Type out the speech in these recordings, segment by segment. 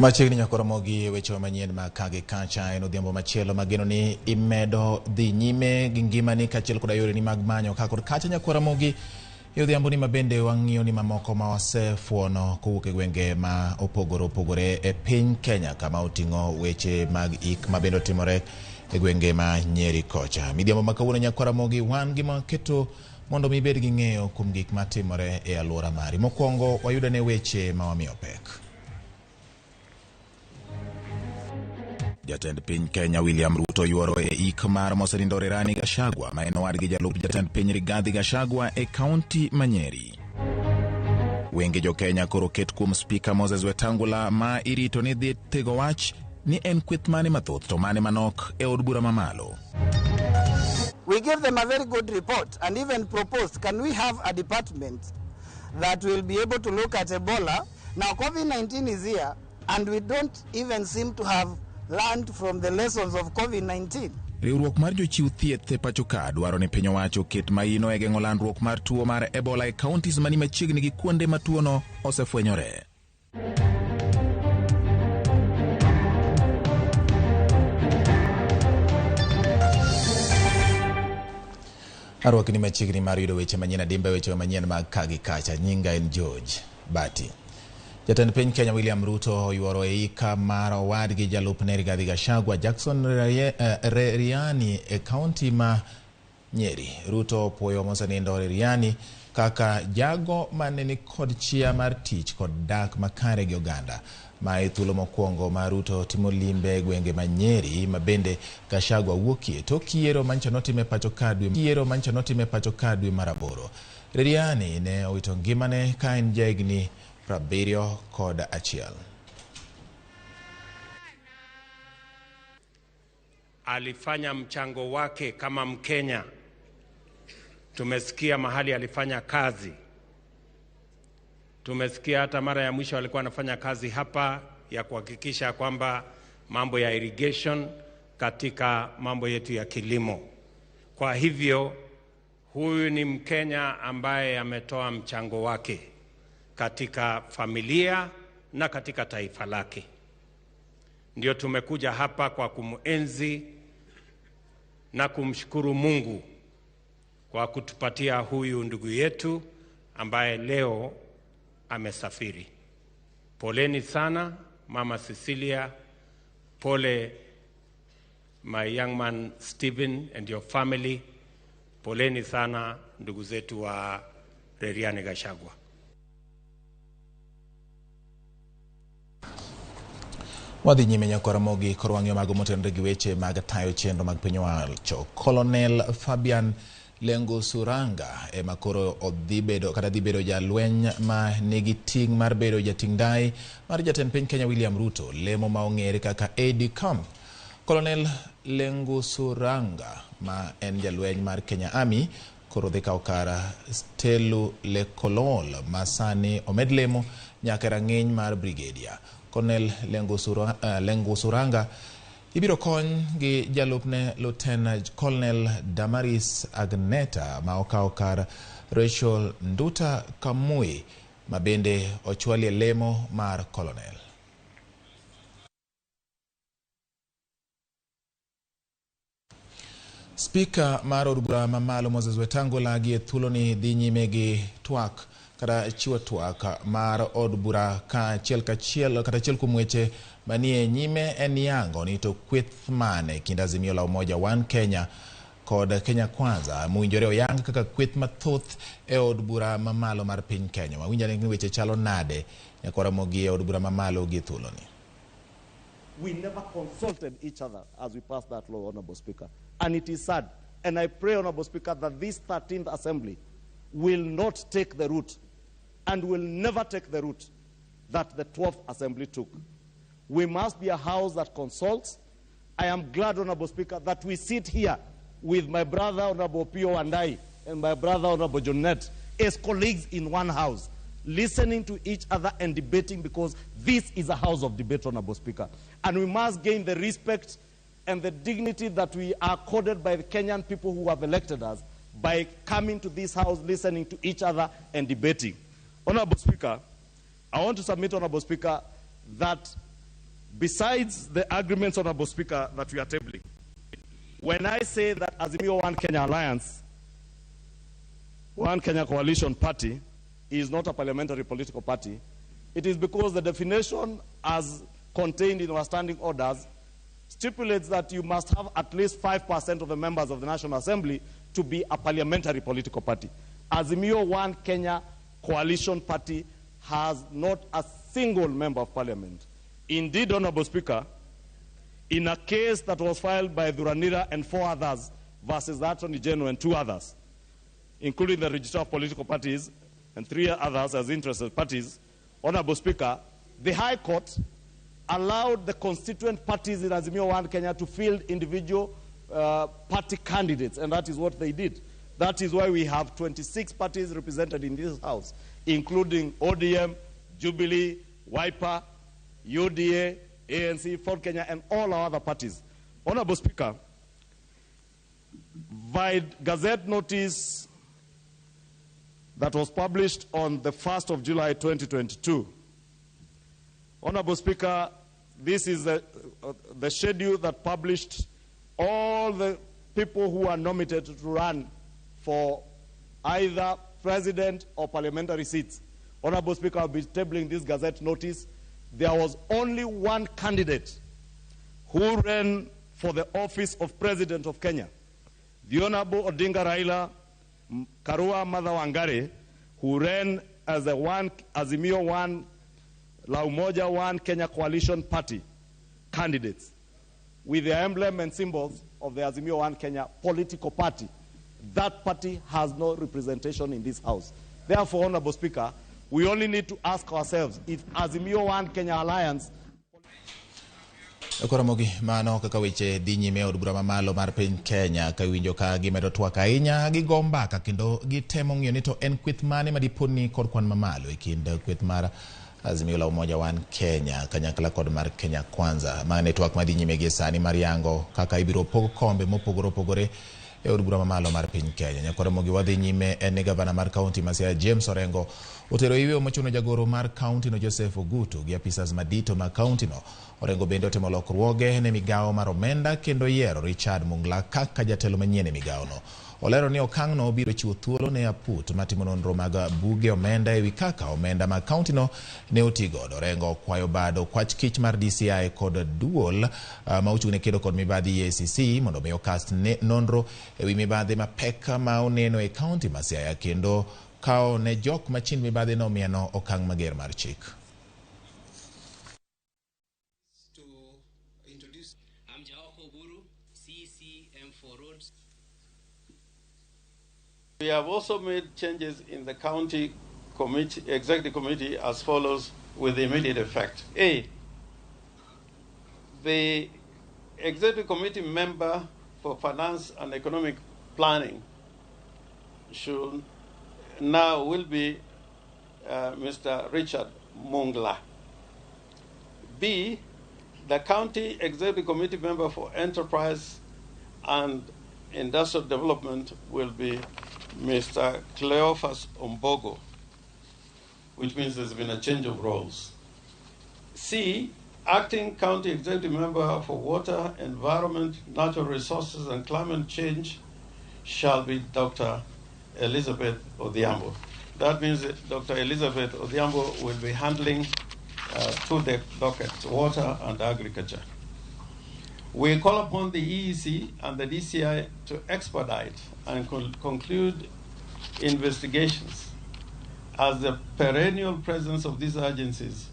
Machiegni nyako Ramogi weche manyien ma kage kacha en odhiambo machielo mageno ni imedo dhi nyime gi ngimani kachiel koda yore ni mag manyo kakor kacha nyako Ramogi odhiambo ni mabende wang'iyo ni mamoko ma wasefuono kowuok e gwenge ma opogore e piny Kenya kama oting'o weche mag ik mabende otimore e gwenge ma Nyeri kocha. Midhiambo ma kawuono nyako Ramogi wan gima keto mondo mibed gi ng'eyo kuom gik matimore e alwora mari. Mokwongo wayudo ne weche ma wamiyo pek. Jatend piny Kenya William Ruto yuoro e ik mar mosenindo Rigathi Gachagua ma en owadgi jalup jatend piny Rigathi Gachagua e kaunti ma Nyeri. Wenge jo Kenya koro ket kuom spika Moses Wetangula ma irito ni dhi tego wach ni en kweth mane mathoth to mane manok e od bura mamalo. We gave them a very good report and even proposed, can we have a department that will be able to look at Ebola? Now COVID-19 is here and we don't even seem to have learned from the lessons of COVID-19. Riwruok mar jochiw thieth e pacho ka dwaro ni piny owacho ket maino e geng'o landruok mar tuo mar Ebola e counties mani machiegni gi kuonde ma tuono osefwenyore. Arwaki ni machiegni mar yudo weche manyien adimbe weche manyien mag kagi kacha. Nyinga en George Bati. Jatend piny Kenya William Ruto yuoro e ika mar owadgi jalupne Rigathi Gachagua Jackson Reriani e kaunti ma Nyeri. Ruto opuoyo mosenindo Reriani kaka jago mane ni kod chia mar tich kod dak makare gi oganda. Ma thuolo mokwongo ma Ruto timo limbe e gwenge ma Nyeri ma bende Gachagua wuokie tok yiero manyicha notime pacho ka dwe mar aboro. Reriani ne owito ngimane ka en jahigni 71. Alifanya mchango wake kama Mkenya. Tumesikia mahali alifanya kazi. Tumesikia hata mara ya mwisho alikuwa anafanya kazi hapa ya kuhakikisha kwamba mambo ya irrigation katika mambo yetu ya kilimo. Kwa hivyo huyu ni Mkenya ambaye ametoa mchango wake katika familia na katika taifa lake. Ndio tumekuja hapa kwa kumuenzi na kumshukuru Mungu kwa kutupatia huyu ndugu yetu ambaye leo amesafiri. Poleni sana Mama Cecilia, pole my young man Stephen and your family. Poleni sana ndugu zetu wa Rigathi Gachagua. Wadhi nyime nyako Ramogi koro wang'iyo mago motenore gi weche mag tayo chenro mag piny owacho. Colonel Fabian Lengusuranga ema koro dhi bedo jalweny ma nigi ting' mar bedo jating' dai mar jatend piny Kenya William Ruto, lemo ma ong'ere kaka AD Camp. Colonel Lengusuranga ma en jalweny mar Kenya Army koro dhi kawo kar Stelu Lekolol ma sani omed lemo nyaka rang'iny mar brigadier. Colonel Lengusuranga ibiro kony gi jalupne Lieutenant Colonel Damaris Agneta ma okawo kar Rachel Nduta Kamui ma bende ochwalie lemo mar colonel. Speaker mar od bura mamalo Moses Wetangula gi thuolo ni dhi nyime gi twak kata chiwo twak mar od bura kachiel kuom weche manie nyime en yango ni to kweth mane kind Azimio la Umoja One Kenya kod Kenya Kwanza muinjore oyang kaka kweth mathoth e od bura mamalo mar piny Kenya. Mawinjore ni weche chalo nade nyako Ramogi e od bura mamalo gi thuolo ni. We never consulted each other as we passed that law, Honorable Speaker. And it is sad. And I pray, Honorable Speaker, that this 13th Assembly will not take the route and will never take the route that the 12th Assembly took. We must be a house that consults. I am glad, Honorable Speaker, that we sit here with my brother, Honorable Pio and I, and my brother, Honorable Jonette, as colleagues in one house, listening to each other and debating, because this is a house of debate, Honorable Speaker. And we must gain the respect and the dignity that we are accorded by the Kenyan people who have elected us by coming to this house, listening to each other and debating. Honorable Speaker, I want to submit, Honorable Speaker, that besides the agreements, Honorable Speaker, that we are tabling, when I say that Azimio One Kenya Alliance, One Kenya Coalition Party, is not a parliamentary political party, it is because the definition as contained in our standing orders stipulates that you must have at least 5% of the members of the National Assembly to be a parliamentary political party. Azimio One Kenya Coalition Party has not a single member of parliament. Indeed, Honorable Speaker, in a case that was filed by Dhuranira and 4 others versus the Attorney General and 2 others, including the Registrar of Political Parties and 3 others as interested parties, Honorable Speaker, the High Court allowed the constituent parties in Azimio One Kenya to field individual party candidates, and that is what they did. That is why we have 26 parties represented in this House, including ODM, Jubilee, Wiper, UDA, ANC, Ford Kenya, and all our other parties. Honorable Speaker, by Gazette notice that was published on the 1st of July 2022, Honorable Speaker, this is the schedule that published all the people who are nominated to run for either president or parliamentary seats. Honorable Speaker, I'll be tabling this Gazette notice. There was only one candidate who ran for the office of President of Kenya, the Honorable Odinga Raila Karua Martha Wangari, who ran as the Azimio One, La Umoja One Kenya Coalition Party candidates with the emblem and symbols of the Azimio One Kenya political party. That party has no representation in this House. Therefore, Honorable Speaker, we only need to ask ourselves if Azimio One Kenya Alliance. Ramogi mano kaka weche dhi nyime od bura mamalo mar piny Kenya ka winjo ka gimedo twak ahinya gi gombaka kendo gitemo ng'iyo ni to en kweth mane madiponi kod kwan mamalo e kind kweth mar Azimio la Umoja One Kenya kanyakla kod mar Kenya Kwanza. Mane twak madhi nyime gi sani mar yango kaka ibiro pog kombe mopogore opogore e od bura mamalo mar piny Kenya. Nyakoromogi wadhi nyime en gavana mar kaunti ma Siaya James Orengo otero iwe mochuno jagoro mar kaunti no Joseph Ogutu gi apisas madito ma kaunti no. Orengo bende otimo lokruoge ne migao mar omenda kendo yiero Richard Mungla kaka jatelo manyien e migao no. Olero ni okang' no biro chiwo thuolo ne aput matimo nonro mag buge omenda ewi kaka omenda ma kaunti no ne otigodo. Orengo kwayo bado kwach kich mar DCI kod duol ma ochung' ne kedo kod mibadhi EACC mondo mi okas nonro ewi mibadhi mapek ma oneno e kaunti ma Siaya kendo kao ne jok machin mibadhi no mieno okang' mager mar chik. We have also made changes in the county committee, executive committee as follows with immediate effect. A, the executive committee member for finance and economic planning will be Mr. Richard Mungla. B, the county executive committee member for enterprise and industrial development will be Mr. Cleophas Ombogo, which means there's been a change of roles. C, acting county executive member for water, environment, natural resources, and climate change shall be Dr. Elizabeth Odhiambo. That means that Dr. Elizabeth Odhiambo will be handling two dockets, water and agriculture. We call upon the EEC and the DCI to expedite and conclude investigations, as the perennial presence of these agencies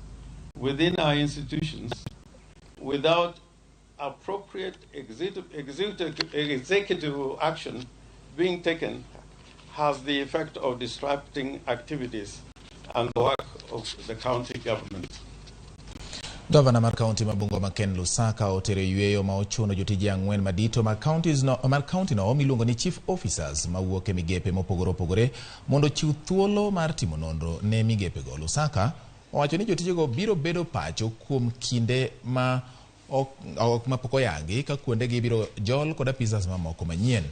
within our institutions without appropriate executive action being taken has the effect of disrupting activities and the work of the county government. Governor mar kaunti ma Bungoma Ken Lusaka otero yweyo ma ochuno jotije ang'wen madito mar kaunti no miluongo ni chief officers ma wuok e migepe mopogore opogore mondo chiw thuolo mar timo nonro ne migepe go. Lusaka owacho ni jotije go biro bedo pacho kuom kinde ma pok oyangi ka kuonde gi biro jol kod apisas mamoko manyien.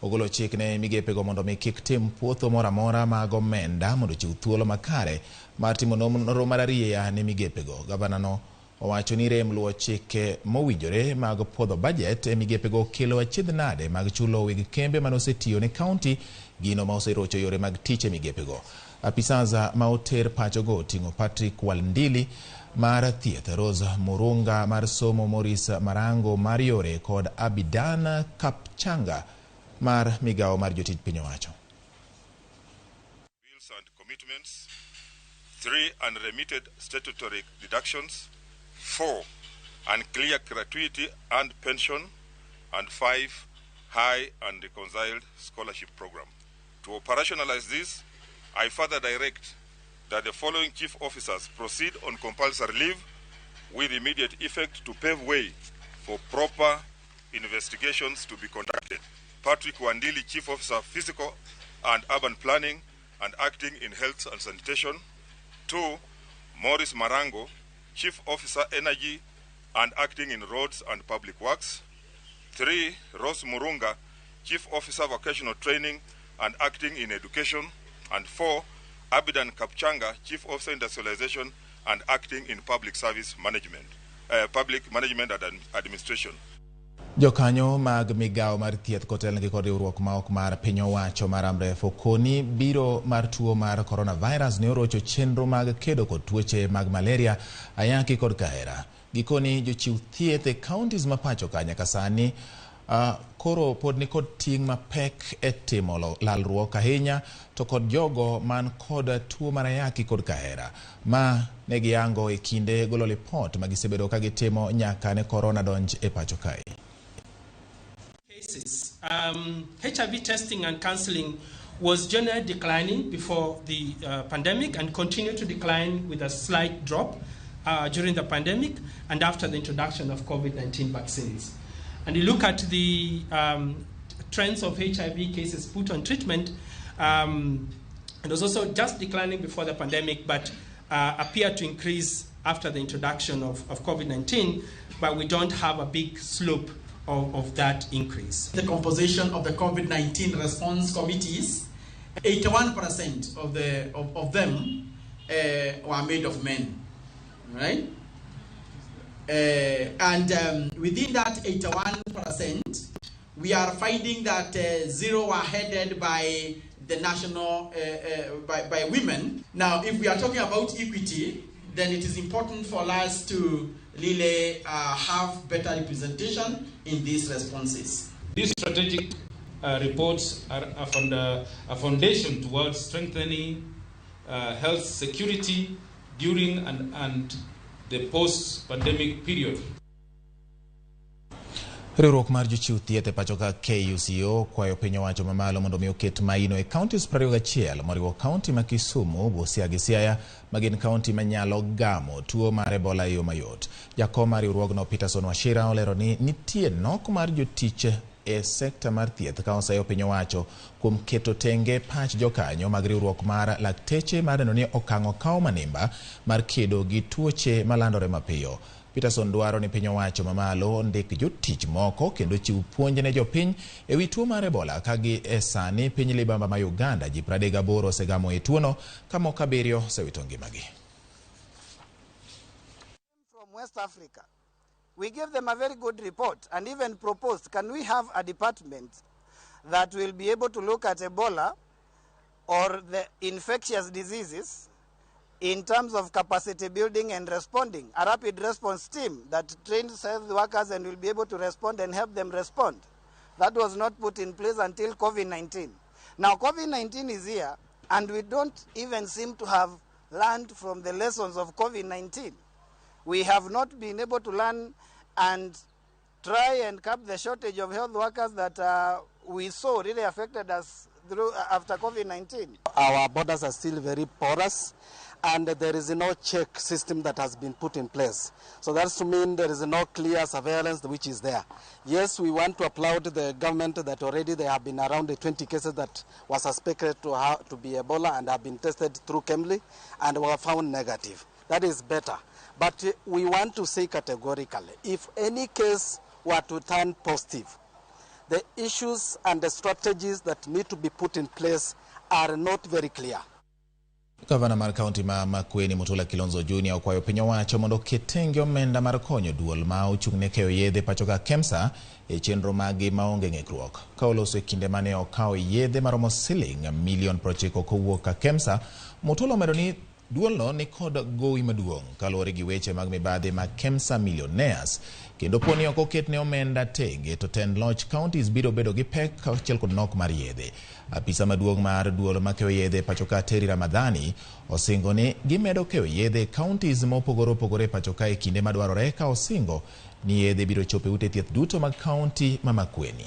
Ogolo chik ne migepe go mondo mi kik tim puotho mora mora mag omenda mondo chiw thuolo makare mar timo nonro mar ariya ne migepe go. Gavana no owacho ni rem luwo chike mowinjore mag puodho budget e migepego kelo achiedh nade mag chulo weg kembe manosetiyo ne kaunti, gino ma oserocho yore mag tich e migepego. Apisaza ma oter pachogo oting'o Patrick Waldili mar thieth, Rose Murunga mar somo, Maurice Marango mar yore kod Abidan Kapchanga mar migao mar jotij piny owacho. Bills and commitments. 3. Unremitted statutory deductions. 4. Unclear gratuity and pension. And 5. High and reconciled scholarship program. To operationalize this, I further direct that the following chief officers proceed on compulsory leave with immediate effect to pave way for proper investigations to be conducted. Patrick Wandili, Chief Officer, Physical and Urban Planning and Acting in Health and Sanitation. 2. Maurice Marango, Chief Officer, Energy and Acting in Roads and Public Works. 3. Rose Murunga, Chief Officer, Vocational Training and Acting in Education. And 4. Abidan Kapchanga, Chief Officer, Industrialization and Acting in Public Service Management, Public Management and Administration. Jokanyo mag migao mar thieth kotelnegi kod riwruok ma ok mar piny owacho mar Amref okoni biro mar tuo mar coronavirus ne orocho chenro mag kedo kod tuoche mag malaria, ayaki kod kahera. Gikoni jochiw thieth e counties ma pacho ka nyaka sani koro pod ni kod ting' mapek e timo lalruok ahinya to kod jogo man kod tuo mar ayaki kod kahera ma ne giyango e kinde golo lipot ma gisebedo ka gitimo nyaka ne corona donj e pacho kae. HIV testing and counseling was generally declining before the pandemic and continued to decline with a slight drop during the pandemic and after the introduction of COVID-19 vaccines. And you look at the trends of HIV cases put on treatment, it was also just declining before the pandemic, but appeared to increase after the introduction of COVID-19, but we don't have a big slope of that increase. The composition of the COVID-19 response committees, 81% of them were made of men, right? And within that 81%, we are finding that 0 are headed by the national, by women. Now, if we are talking about equity, then it is important for us to really have better representation in these responses. These strategic reports are a foundation towards strengthening health security during and the post-pandemic period. Riwruok mar jochiw thieth e pacho ka KUCO kwayo piny owacho mamalo mondo mi oket maino e counties 21 moriwo county ma Kisumu, Busia gi Siaya ma gin county manyalo gamo tuo mar Ebola e yo mayot. Jakom mar riwruogno Peterson Wachira olero ni nitie nok mar jotich e sekta mar thieth ka oseyo piny owacho kuom keto tenge pach jokanyo mag riwruok mar lakteche mar neno ni okang'o kawo manimba mar kedo gi tuoche malandore mapiyo. Peterson dwaro ni piny owacho mamalo ndik jotich moko kendo chiw puonj ne jopiny e wi tuo mar Ebola ka gi e sani piny libamba ma Uganda ji 38 osegamo e tuono ka moko 7 osewito ngimagi. From West Africa, we gave them a very good report and even proposed, can we have a department that will be able to look at Ebola or the infectious diseases in terms of capacity building and responding, a rapid response team that trains health workers and will be able to respond and help them respond. That was not put in place until COVID-19. Now COVID-19 is here and we don't even seem to have learned from the lessons of COVID-19. We have not been able to learn and try and curb the shortage of health workers that we saw really affected us through after COVID-19. Our borders are still very porous, and there is no check system that has been put in place. So that's to mean there is no clear surveillance which is there. Yes, we want to applaud the government that already there have been around 20 cases that were suspected to be Ebola and have been tested through chemically and were found negative. That is better. But we want to say categorically, if any case were to turn positive, the issues and the strategies that need to be put in place are not very clear. Gavana mar kaunti ma Makueni Mutula Kilonzo Junior okwayo piny owacho mondo ketenge omenda mar konyo duol ma ochung'ne keyo yedhe pachoka KEMSA e chenro magi maonge ng'ikruok. Ka oloso e kinde mane okawo yedhe maromo siling milion 90 kowuok ka KEMSA, Mutula omedo ni duolno ni kod gowi maduong' kaluwore gi weche mag mibadhi ma KEMSA millionaires, kendo poni ok oketne omenda tenge to tend loch counties biro bedo gi pek kaachiel kod nok mar yedhe. Apisa maduong' mar duol ma keyo yedhe pachoka Terry Ramadhani osingo ni gimedo keyo yedhe counties mopogore opogore pachoka e kinde madwarore, ka osingo ni yedhe biro chopo ute thieth duto mag county ma Makueni.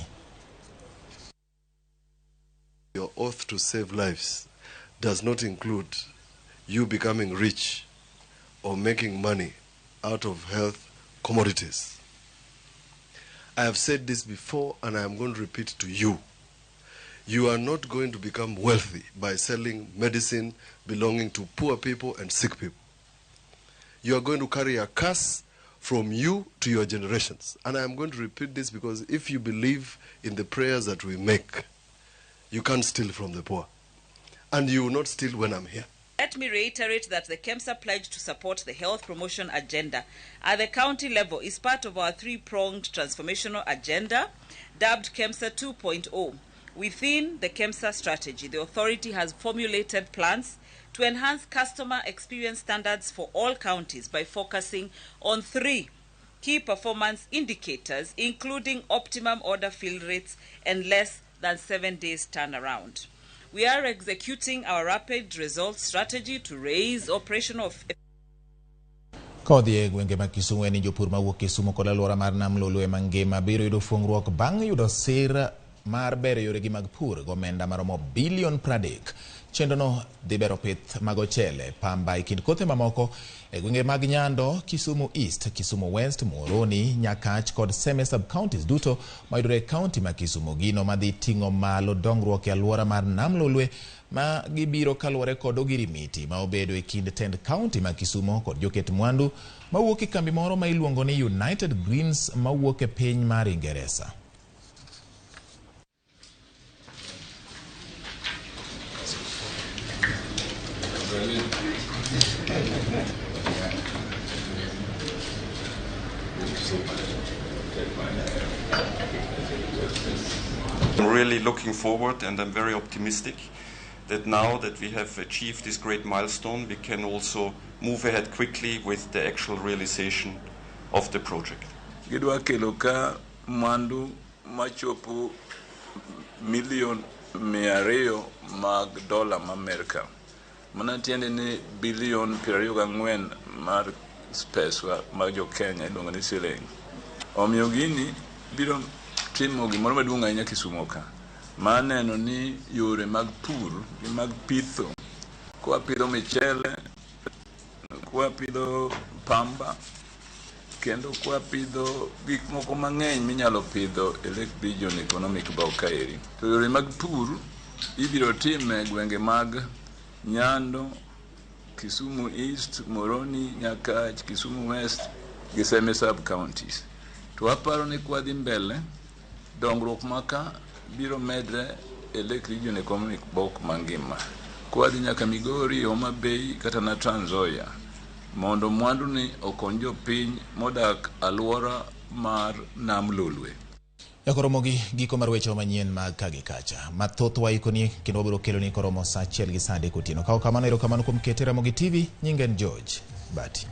Your oath to save lives does not include you becoming rich or making money out of health commodities. I have said this before and I am going to repeat to you. You are not going to become wealthy by selling medicine belonging to poor people and sick people. You are going to carry a curse from you to your generations. And I am going to repeat this because if you believe in the prayers that we make, you can't steal from the poor. And you will not steal when I'm here. Let me reiterate that the KEMSA pledge to support the health promotion agenda at the county level is part of our three-pronged transformational agenda, dubbed KEMSA 2.0. Within the KEMSA strategy, the authority has formulated plans to enhance customer experience standards for all counties by focusing on 3 key performance indicators, including optimum order fill rates and less than 7 days turnaround. We are executing our rapid results strategy to raise operational Kodhi e gwenge ma Kisumu en jopur mawuok Kisumu kod alwora mar nam Lolwe mangima biro yudo fuong'ruok bang' yudo sir mar bero yoregi mag pur gomenda maromo bilion 30. Chendono dhi bero pith mag ochele, pamba e kind kothe mamoko e gwenge mag Nyando, Kisumu East, Kisumu West, Muhoroni, Nyakach kod Seme sub-counties duto mayudore e county ma Kisumu. Gino madhi ting'o malo dongruok e alwora mar nam Lolwe ma gibiro kaluwore kod ogirimiti ma obedo e kind tend county ma Kisumu kod joket mwandu mawuok e kambi moro ma iluongo ni United Greens mawuok e piny mar Ingeresa. I'm really looking forward, and I'm very optimistic that now that we have achieved this great milestone, we can also move ahead quickly with the actual realization of the project. Gidwa kelo ka mwandu machopo milion 200 mag dola ma Amerika. Mana tiende ni bilion 24 mar pesa mag jo Kenya iluongo ni shilling. Omiyo gini biro timo gimoro maduong' ahinya Kisumu ka. Maneno ni yore mag pur gi mag pitho, kwa pidho michele, kwa pidho pamba, kendo kwa pidho gik moko mang'eny minyalo pidho e Lake Region Economic Baukaeri. To yore mag pur ibiro time gwenge mag Nyando, Kisumu East, Muhoroni, Nyakach, Kisumu West gi Seme sub-counties. To aparo ni kwa dhi mbele dongruok maka biro medre e Lake Region Economic Bok mangima. Kwa dhi nyaka Migori, Homa Bay kata na Trans Nzoia mondo mwandu ni okony jopiny modak alwora mar nam Lolwe. Yakoromogi giko mar weche manyien mag kagi kacha. Mathoth waikoni kendo wabiro kelo ni koromo saa 1 gi saa 3 otieno. Kao kamano ero kamano kuom kete Ramogi TV, nyingen George Bati.